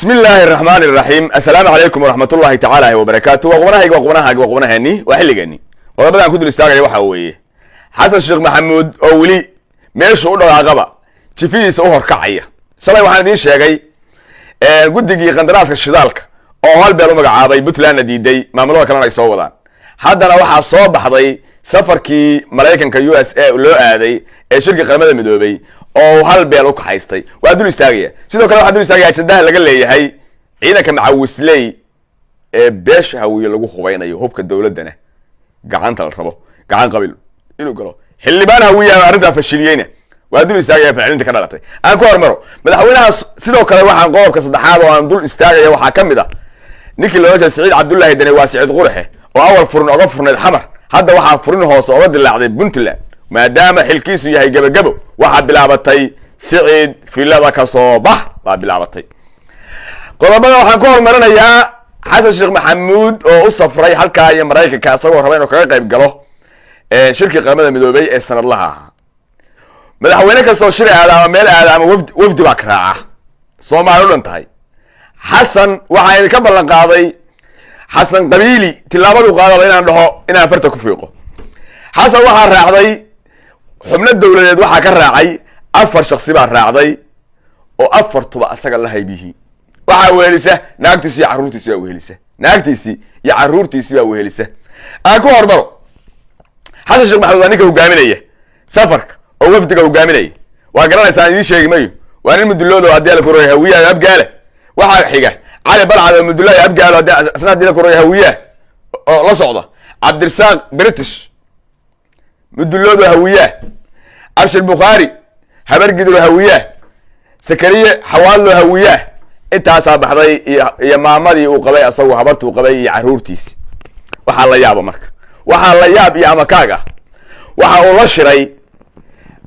بسم الله الرحمن الرحيم. السلام عليكم ورحمة الله تعالى وبركاته. وقبناهاجي وحلقاني qodobada aan ku dul istaagay waxa weeye xasan sheekh maxamuud oo wali meesha u dhaqaaqaba jifidiisa u horkacaya. Shalay waxaan idin sheegay guddigii qandaraaska shidaalka oo hal beel u magacaabay Puntland diiday maamulada kalena ay soo wadaan. Haddana waxaa soo baxday safarkii Mareykanka USA loo aaday ee shirka qaramada midoobay oo hal beel u kaxaystay. Waa dul istaagaya. Sidoo kale waxaa dul istaagaya jadaha laga leeyahay ciidanka macawisley ee beesha hawiye lagu hubeynayo hubka dawladana gacanta la rabo gacan qabil inuu galo xildhibaan hawiye arrinta fashiliyayna waa dul istaagaya ficilinta ka dhalatay aan ku hormaro madaxweynaha. Sidoo kale waxaan qodobka saddexaad oo aan dul istaagaya waxaa kamid ah ninkii loo jeeday Saciid Cabdullaahi Dane waa Saciid Qurxe oo awal furin uga furneed xamar hadda waxaa furin hoos uga dilaacday Puntland maadaama xilkiisu yahay gabagabo waxaa bilaabatay Saciid filada ka soo bax baa bilaabatay. qodobada waxaan ku hormarinayaa xasan sheekh maxamuud oo u safray halka ay Mareykanka asagoo rabay inuu kaga qayb galo shirkii qaramada midoobay ee sanadlaha ah. madaxweyne kastoo shir aadaama meel aadaama wafdi baa ka raaca Soomaaliya u dhantahay. xasan waxa ka ballan qaaday xasan qabiili tilaabadu qaadada inaan dhaho inaan farta ku fiiqo. xasan waxa raacday xubno dawladeed waxa ka raacay afar shakhsi baa raacday oo afartuba asaga la haybihi. waxa weelisa naagtiisi iyo caruurtiisi waa weelisa naagtiisi iyo caruurtiisi waa weelisa. aan ku hormaro xasan sheekh maxamuud ninka hogaaminaya safarka oo wafdiga hogaaminaya waa garanaysaa idin sheegi mayo waa nin muduloodo hadii la koray hawiye abgaale waxa xiga cali balcad oo mudulay abgaale asna hadii la koray hawiye oo la socda cabdirasaaq british muduloodo hawiye abshir bukhari habar gidur hawiye sakariye xawaalo hawiye intaas baxday iyo maamadii uu qabay asagoo habartu uu qabay iyo caruurtiisi. waxa la yaabo marka waxa la yaab iyo amakaaga waxa uu la shiray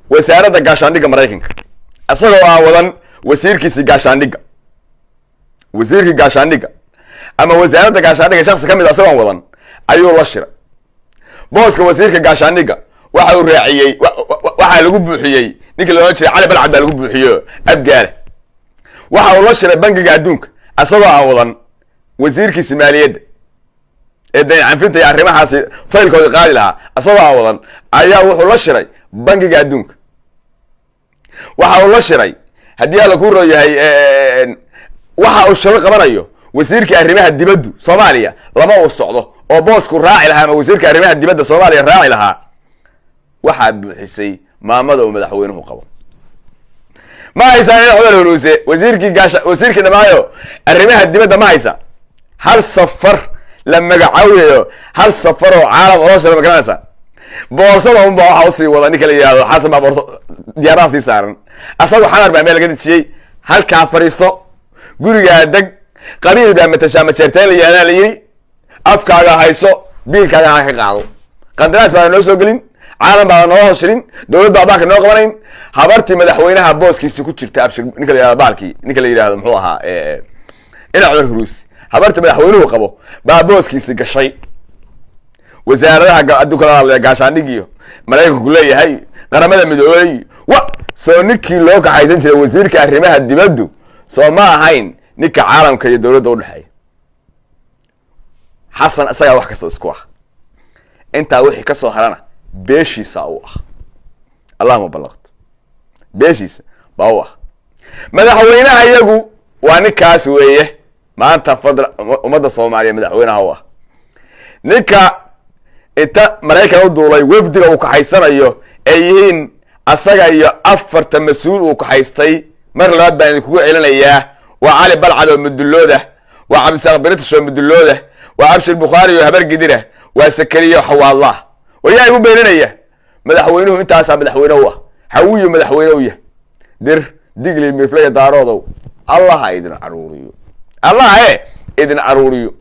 wasaaradda gaashaandhigga Mareykanka asagoo aan wadan wasiirkiisa gaashaandhigga ama wasaaradda gaashaandhigga shakhsi kamid asagoo aan wadan ayuu la shiray booska wasiirka gaashaandhigga waxa uu raaciyay waxa lagu buuxiyay ninka loo jeeday cali balcad lagu buuxiyo abgaale. waxa uu la shiray bangiga adduunka asagoo aan wadan wasiirkiisa maaliyadda ee dayacanfinta iyo arrimahaasi faylkooda qaadi lahaa asagoo aan wadan ayaa wuxuu la shiray bangiga adduunka. waxa uu la shiray haddii alla ku rooyahay waxa uu shaqo qabanayo wasiirka arrimaha dibadda Soomaaliya lama uu socdo oo boosku raaci lahaa ama wasiirka arrimaha dibadda Soomaaliya raaci lahaa waxa buuxisay maamada uu madaxweynuhu qabo. ما هيسا حول الروسي وزيركي دمايو arrimaha dibadda ma haysa hal safar la magacaawyo hal safar oo caalam oo soo magaranaysa boorsada un baa waxa usii wada ninka la yiraahdo xasan baa boorso diyaaradaasi saaran asagoo xamar baa meel laga dejiyay halka fariiso guriga deg qabiil baa matasha ma jeerteen la yiraahdo la yiri afkaaga hayso biilkaaga ha ka qaado qandaraas baa noo soo galin caalam baa noo hoshirin dawladda baa ka noo qabanayn habartii madaxweynaha booskiisa ku jirta abshir ninka la yiraahdo baalki ninka la yiraahdo muxuu ahaa ina cumar huruus habartii madaxweynuhu qabo baa booskiisa gashay wasaaradaha adduunka gaashaandhigiyo Mareykanku leeyahay qaramada midoobay wa soo ninkii loo kaxaysan jiray wasiirka arrimaha dibadda soo ma ahayn ninka caalamka iyo dawladda u dhaxay. xasan asaga wax kasta isku ah inta wixii ka soo harana beeshiisa uu ah allahumma ballaqt beeshiisa baa uu ah madaxweynaha iyagu waa ninkaas weeye maanta fadla ummadda Soomaaliya madaxweynaha uu ah ninka inta Mareykan u duulay wafdiga uu ka haysanayo ay yihiin asaga iyo afarta mas'uul uu ka haystay mar labaad baan ku celinayaa waa cali balcad oo mudulooda waa cabdisaaq british oo mudulooda waa abshir bukhari oo habar gidira waa sakariye xawaallah wayaa igu beeninaya madaxweynuhu intaas madaxweyne u ah hawiyo madaxweyne u yahay dir digli mirflay daaroodo allah idin aruuriyo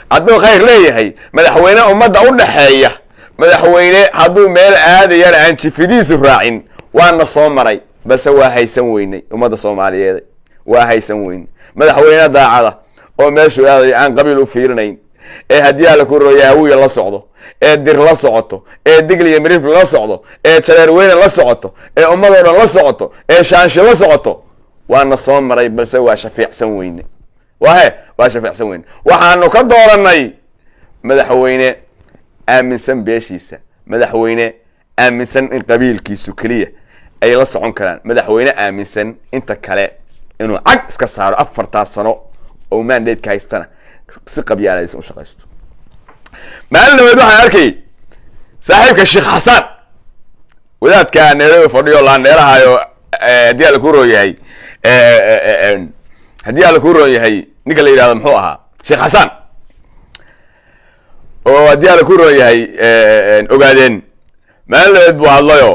hadduu khayr leeyahay madaxweyne ummadda u dhaxeeya madaxweyne hadduu meel aadayana aan jifidiisu raacin waana soo maray balse waa haysan weynay ummadda Soomaaliyeed waa haysan weyn madaxweyne daacada oo meeshu aaday aan qabiil u fiirinayn ee haddii la ku rooyaa hawiye la socdo ee dir la socoto ee digli iyo mirif la socdo ee jaleer weyn la socoto ee ummadooda la socoto ee shaansho la socoto وانا صوم مري بس هو شفيع سوينه وهي وشفيع سوينه وحانو كدورناي مدحوينه aaminsan beeshiisa madaxweyne aaminsan in qabiilkiisu kaliya ay la socon karaan madaxweyne aaminsan inta kale inuu cag iska saaro 4 sano oo mandate ka haystana si qabyaalaysan u shaqaysto maalin waxaan arkay saaxiibka Sheekh Xasan wadaadka Nairobi fadhiyo la neerahayo hadii la ku rooyahay hadii la ku rooyahay ninka la yiraahdo muxuu ahaa Sheekh Xasan oo hadii la ku rooyahay ogaadeen maalin buu hadlayo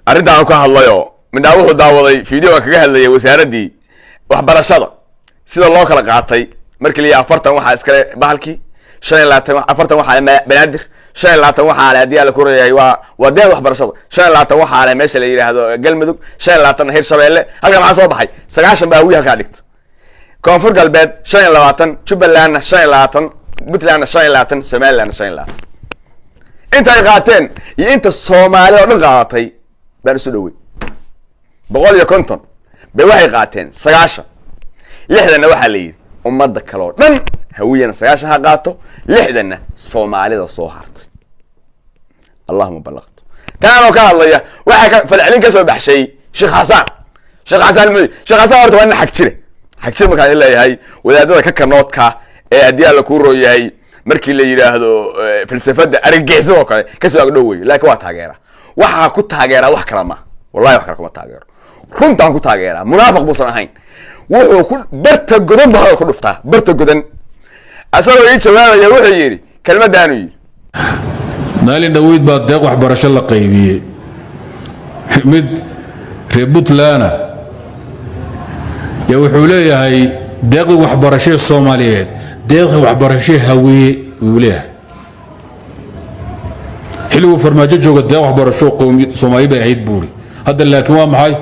arintan ka hadlayo midna wuxuu daawaday video kaga hadlayay wasaaradii waxbarashada sida loo kala qaatay markii la 40 waxa iska bahalkii 45 40 waxa banaadir 45 waxa hadii la ku rooyahay waa wadeen waxbarashada 45 waxa meesha la yiraahdo galmudug 45 heer shabeelle halka waxa soo baxay 9 baa wiil halka dhigta koonfur galbeed 25 Jubbaland 25 Puntland 25 Somaliland 25 inta ay qaateen iyo inta Soomaali oo dhan qaadatay baan soo dhaway 150 bay waxay qaateen 9 lixdana waxa la yiri ummadda kale oo dhan hawiyana 9 ha qaato lixdana Soomaalida soo hartay Allahumma ballaqto taano ka hadlaya waxa ka falcelin ka soo baxshay Sheekh Xasan horta waa xaq jire marka ay leeyahay wadaadada ka kanoodka hadii la ku rooyahay markii la yiraahdo falsafada argagixisada oo kale ka soo agdhoway laakiin waa taageera waxa ku taageera wax kala ma wallahi wax kala kuma taageero runtaan ku taageera munaafiq buusan ahayn wuxuu ku barta godan baa ku dhuftaa barta godan asagoo ay jawaabaya wuxuu yiri kelmadaanu yiri maalin dhaweyd baa deeq waxbarasho la qaybiyay mid reebutlaana ya wuxuu leeyahay deeq waxbarasho Soomaaliyeed deeq waxbarasho hawiye uu leeyahay xiluu farmaajo jooga deeq waxbarasho qowmiyad Soomaali bay ahayd buuri hadda laakiin waa maxay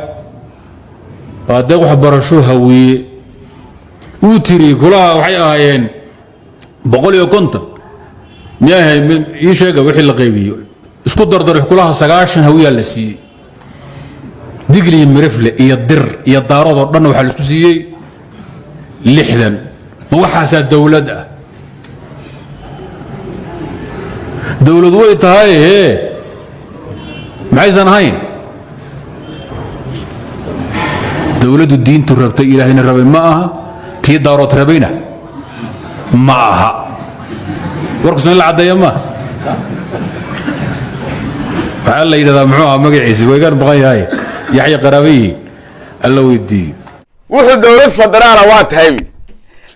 waa deeq waxbarasho hawiye uu tiri kulaha waxay ahaayeen 150 miyahay min ii sheega wixii la qaybiyo isku dardar kulaha 9 hawiye la siiyay digli mirifle iyo dir iyo daarado dhan waxa la isku siiyay 60 waxaas dawladda dawlad way tahay maxaysan hayn dawladdu diintu rabtay ilaahina rabay ma aha tii daarood rabayna ma aha warkusan la cadeeyo ma waxa la yiraahdaa muxuu ahaa magaciisa waygaan baqan yahay yaxya qaraabi alla weydiiyo wuxuu dawlad federaal waa tahay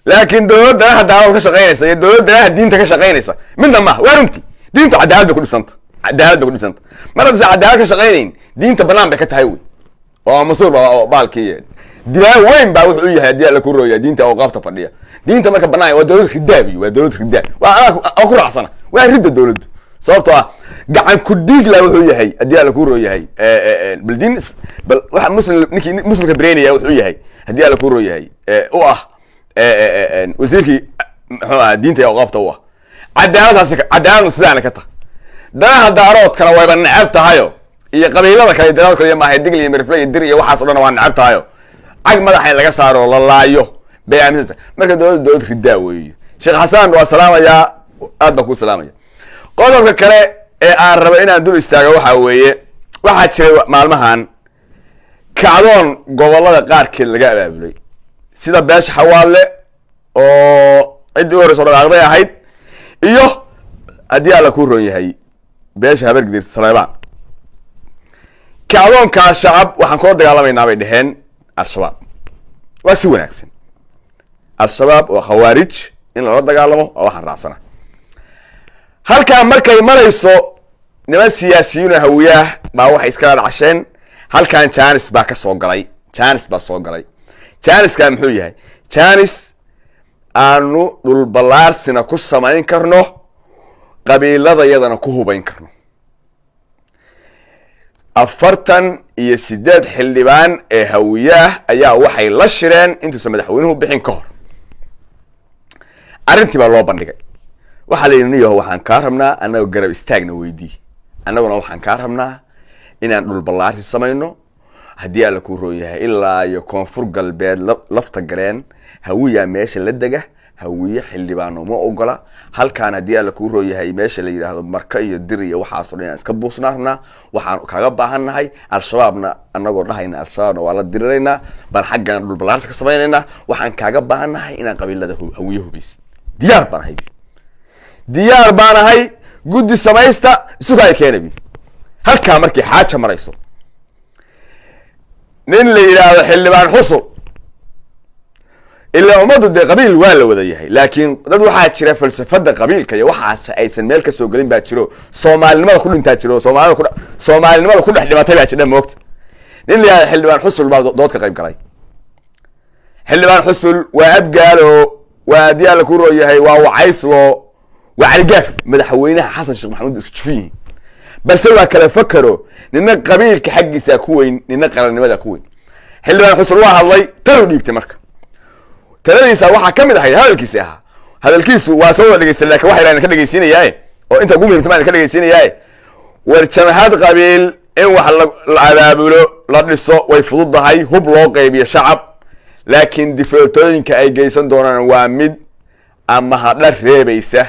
laakiin dawladda hadda ka shaqeynaysa iyo dawladda diinta ka shaqeynaysa midna ma warunti diinta cadaalad ku dhisanta marada cadaalad ka shaqeynayn diinta banaan bay ka tahay oo masuul baalkii dilaa weyn baa wuxuu yahay hadii la ku rooyaa diinta oo qaabta fadhiya diinta marka banaan waa dawlad xidaabi waa dawlad xidaab waa ku raacsana waa ridda dawladdu sababtoo ah gacan ku dhiig la wuxuu yahay hadii la ku rooyahay baldin bal waxa muslimka breenaya wuxuu yahay hadii la ku rooyahay oo ah wasiirkii diinta oo qaabta waa cadaalad sidaan ka tahay danaha daarood kala wayba nacab tahayo iyo qabiilada kale daarood kale ma hay digli iyo mirflay dir iyo waxaas oo dhan waa nacab tahayo cag madaxa laga saaro la laayo bay aaminta marka dawlad ridaa weeyo Sheekh Xasan waa salaamaya aad ku salaamaya qodobka kale ee aan rabo inaan dul istaago waxa weeye waxa jiray maalmahan kacdoon gobolada qaarkeed laga abaabulay sida beesha xawaale oo cidii hore soo dhaqaaqday ahayd iyo hadii la ku roon yahay beesha habargdir Saleebaan kacdoonka shacab waxaan ku dagaalamayna bay dhaheen al-shabaab waa si wanaagsan al-shabaab waa khawaarij in la dagaalamo waxaan raacsana halka markay marayso niman siyaasiyiin hawiyaah baa waxay iska dhacasheen halkan Jaanis baa ka soo galay Jaanis ka muxuu yahay Jaanis aanu dhul balaarsina ku samayn karno qabiilada yadana ku hubayn karno 48 xildhibaan ee hawiyaah ayaa waxay la shireen intuu madaxweynuhu bixin ka hor arintii baa loo bandhigay waxa la yiraahdo waxaan ka rabnaa anagu garab istaagna weydii anaguna waxaan ka rabnaa inaan dhul balaarsi samayno haddii alla ku rooyahay ilaa iyo koonfur galbeed lafta gareen hawiya meesha la dega hawiye xildhibaano ma ogola halkaan haddii alla ku rooyahay meesha la yiraahdo marka iyo dir iyo waxaasoo dhan iska buusnaarnaa waxaan kaga baahannahay al-shabaabna annagoo dhahayna al-shabaabna waa la diriraynaa bal xaggana dhul ballaarsi ka samaynaynaa waxaan kaaga baahannahay inaan qabiilada hawiye hubaysid diyaar baan ahay guddi samaysta isugaa keenabi halkaa markii xaaja marayso nin la yiraahdo xildhibaan xusul ilaa ummadu dee qabiil waa la wada yahay laakiin dad waxaa jira falsafada qabiilka iyo waxaas aysan meel ka soo gelin baa jiro soomaalinimada ku dhintaa jiro soomaalinimada ku dhex dhimatay baa jira moogta nin la yiraahdo xildhibaan xusul baa dood ka qayb galay xildhibaan xusul waa abgaalo waa haddii alla ku rooyahay waa wacayslo waa caligaaf madaxweynaha xasan sheekh maxamuud isku jufin balse waa kala fakaro nina qabiilka xaggiisa ku weyn nina qarannimada ku weyn xildhibaan xusul waa hadlay talo dhiibtay marka taladiisa waxaa ka mid ahayd hadalkiisu waa soo wada dhegeystay laakiin waxa ilaahay ka dhegeysiinayaaye oo inta ugu muhiimsan baan ka dhegeysiinayaaye war jamahad qabiil in wax la abaabulo la dhiso way fududahay hub loo qaybiyo shacab laakiin difaatooyinka ay geysan doonaan waa mid ama hadha reebaysa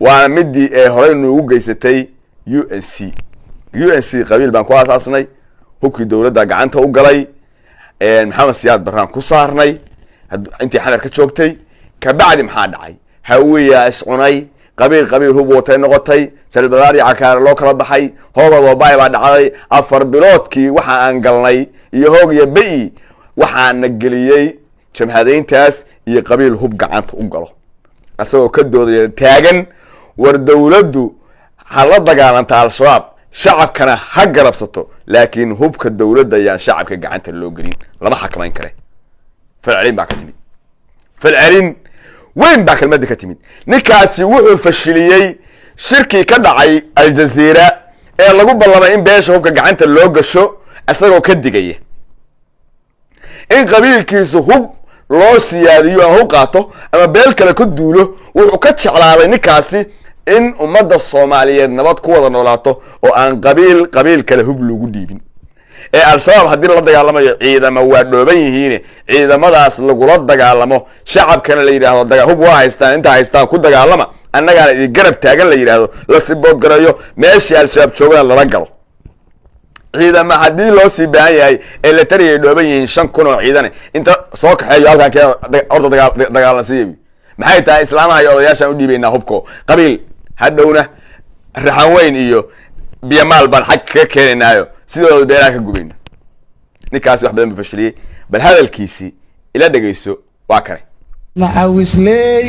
waa midii ee horey noogu geysatay UNC qabiil baan ku aasaasnay hubkii dowladda gacanta u galay maxamed siyaad baraan ku saarnay intii xadar ka joogtay ka bacdi maxaa dhacay hawiya iscunay qabiil hub watay noqotay salbadaar iyo cakaar loo kala baxay hoogad wabaay baa dhacday 4 biloodkii waxa aan galnay iyo hoog iyo bay waxaana geliyay jamhadeyntaas iyo qabiil hub gacanta u galo asagoo ka doodaya taagan war dawladdu hala dagaalanta al-shabaab shacabkana ha garabsato laakiin hubka dawladda ayaan shacabka gacanta loo gelin lama xakamayn kare falcelin baa ka timid falcelin weyn baa kelmadda ka timid ninkaasi wuxuu fashiliyey shirkii ka dhacay aljazeera ee lagu ballamay in beesha hubka gacanta loo gasho isagoo ka digaya in qabiilkiisu hub loo siyaadiyo ama hub qaato ama beel kale ku duulo wuxuu ka jeclaaday ninkaasi in ummadda Soomaaliyeed nabad ku wada noolaato oo aan qabiil kale hub lagu dhiibin ee al-shabaab haddii la dagaalamayo ciidamo waa dhooban yihiin ciidamadaas lagula dagaalamo shacabkana la yiraahdo hub waa haystaan inta haystaan ku dagaalama annagana idin garab taagan la yiraahdo la sibood garayo meeshii al-shabaab joogaan lala galo ciidamo haddii loo sii baahan yahay ee la tariyay dhooban yihiin 5,000 oo ciidan inta soo kaxeeyo halkan orda dagaalansiiyay maxay tahay islaamaha iyo odayaashan u dhiibaynaa hubko qabiil hadhowna raxan weyn iyo biyamaal baan xag ka keenaynaayo sidoo beeraha ka gubayna ninkaasi wax badan fashiliyay bal hadalkiisi ila dhageyso waa kare maxaawisley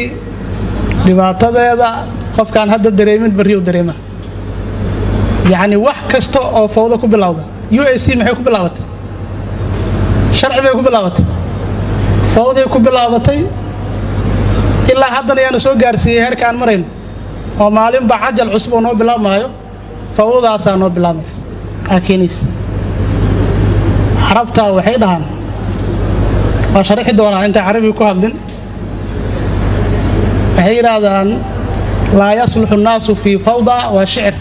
dhibaatadeeda qofkaan hadda dareemin bariyo dareema yani wax kasta oo fawdo ku bilowda UAC maxay ku bilaabatay sharci bay ku bilaabatay fawday ku bilaabatay ilaa haddana ayaan soo gaarsiiyay heerkaan marayno oo maalin ba xajal cusub oo noo bilaabmaayo fawdaas aan noo bilaabmaysa akinis xarabta waxay dhahan waa sharxi doonaa inta carabi ku hadlin waxay yiraahdaan laa yasluxu an-naasu fi fawda wa shi'r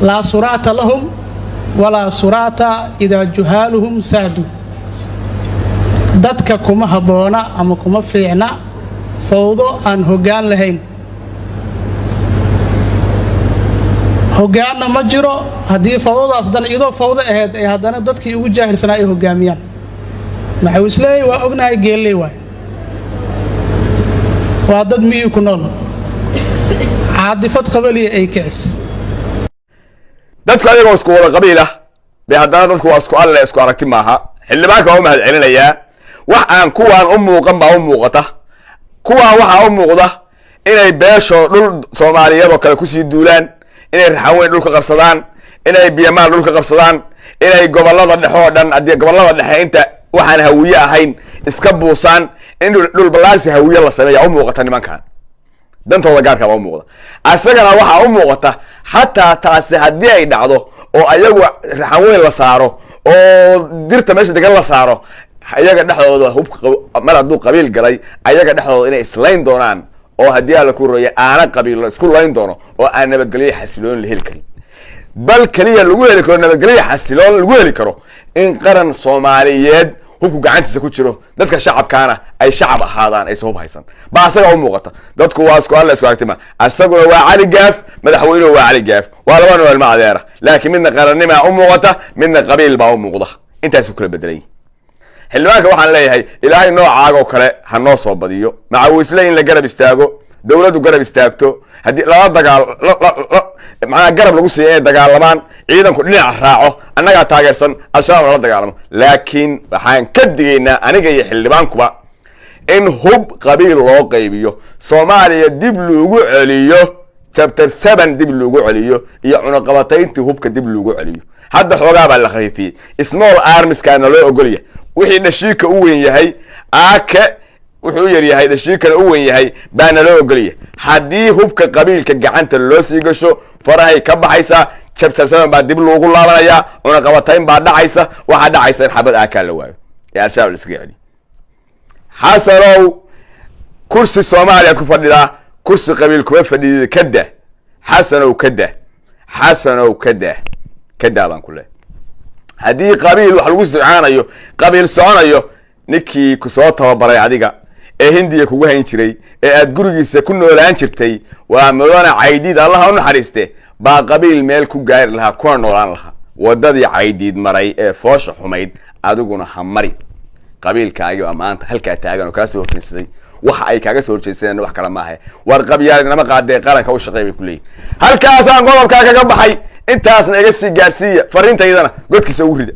laa surata lahum wala surata idha juhaluhum saadu dadka kuma haboona ama kuma fiicna fawdo aan hoggaan lahayn hoggaanna ma jiro haddii fawdadaas dan idoo fawdo ahayd ay haddana dadkii ugu jaahilsanaa ay hoggaamiyaan maxaawisley waa ognahay geelley waay waa dad miyi ku nool caadifad qabaliya ay kicis dadku ayagoo isku wada qabiil ah bay haddana dadku waa isku alle isku aragti maaha xildhibaanka waa u mahad celinayaa wax aan kuwaan u muuqan baa u muuqata kuwaan waxaa u muuqda inay beesho dhul Soomaaliyeed oo kale ku sii duulaan inay raxan weyn dhulka qabsadaan inay biyamaal dhulka qabsadaan inay gobolada dhexe oo dhan adii gobolada dhexe inta waxaan hawiye ahayn iska buusaan in dhul balaasi hawiye la sameeyo u muuqata nimankan dantooda gaarka waa u muuqda asagana waxa u muuqata hatta taasi haddii ay dhacdo oo ayagu raxan weyn la saaro oo dirta meesha degan la saaro ayaga dhexdooda hubka mar hadduu qabiil galay ayaga dhexdooda inay islayn doonaan oo haddii la ku rooyay aana qabiil la isku layn doono oo aan nabadgelyo xasiloon la heli karin bal kaliya lagu heli karo nabadgelyo xasiloon lagu heli karo in qaran Soomaaliyeed hubku gacantiisa ku jiro dadka shacabkaana ay shacab ahaadaan ay soo haysan ba asaga u muuqata dadku waa isku alla isku aragtima asaguna waa Cali Gaaf madaxweynuhu waa Cali Gaaf waa laba nool ma adeera laakiin midna qarannima u muuqata midna qabiil baa u muuqda intaas kala bedelay xilwaanka waxaan leeyahay ilaahay noocaaga oo kale ha noo soo badiyo macawisle in la garab istaago dawladdu garab istaagto hadii la dagaal macna garab lagu siiyay dagaalamaan ciidanku dhinac raaco annaga taageersan al-shabaab la dagaalamo laakiin waxaan ka digaynaa aniga iyo xildhibaankuba in hub qabiil loo qaybiyo Soomaaliya dib loogu celiyo chapter 7 dib loogu celiyo iyo cunaqabatayntii hubka dib loogu celiyo hadda xoogaa baa la khayfiyay small arms kana loo ogolyahay wixii dhashiika u weyn yahay aaka wuxuu yar yahay dhashiikana u weyn yahay baana loo ogolyahay hadii hubka qabiilka gacanta loo sii gasho farahay ka baxaysa chapter 7 baa dib loogu laabanaya cunaqabatayn baa dhacaysa waxa dhacaysa in xabad aaka la waayo ee al-shabaab iska celi xasanow kursi Soomaaliya ku fadhida kursi qabiil kuma fadhida kada xasanow kada baan ku leeyahay hadii qabiil wax lagu socanayo qabiil soconayo ninkii ku soo tababaray adiga ee Hindiya kugu hayn jiray ee aad gurigiisa ku noolaan jirtay waa Mudane Caydiid Allah u naxariiste baa qabiil meel ku gaari lahaa kuna noolaan lahaa wadadii Caydiid maray ee foosha xumayd adiguna hamari qabiilkaaga maanta halka taagan oo ka soo horjeesaday waxa ay kaaga soo horjeeseen wax kala ma aha war qabyaalinama qaadee qaranka u shaqeeyay kulay halkaas aan qodobka kaga baxay intaasna iga sii gaarsiiya fariintaydana godkiisa ugu rida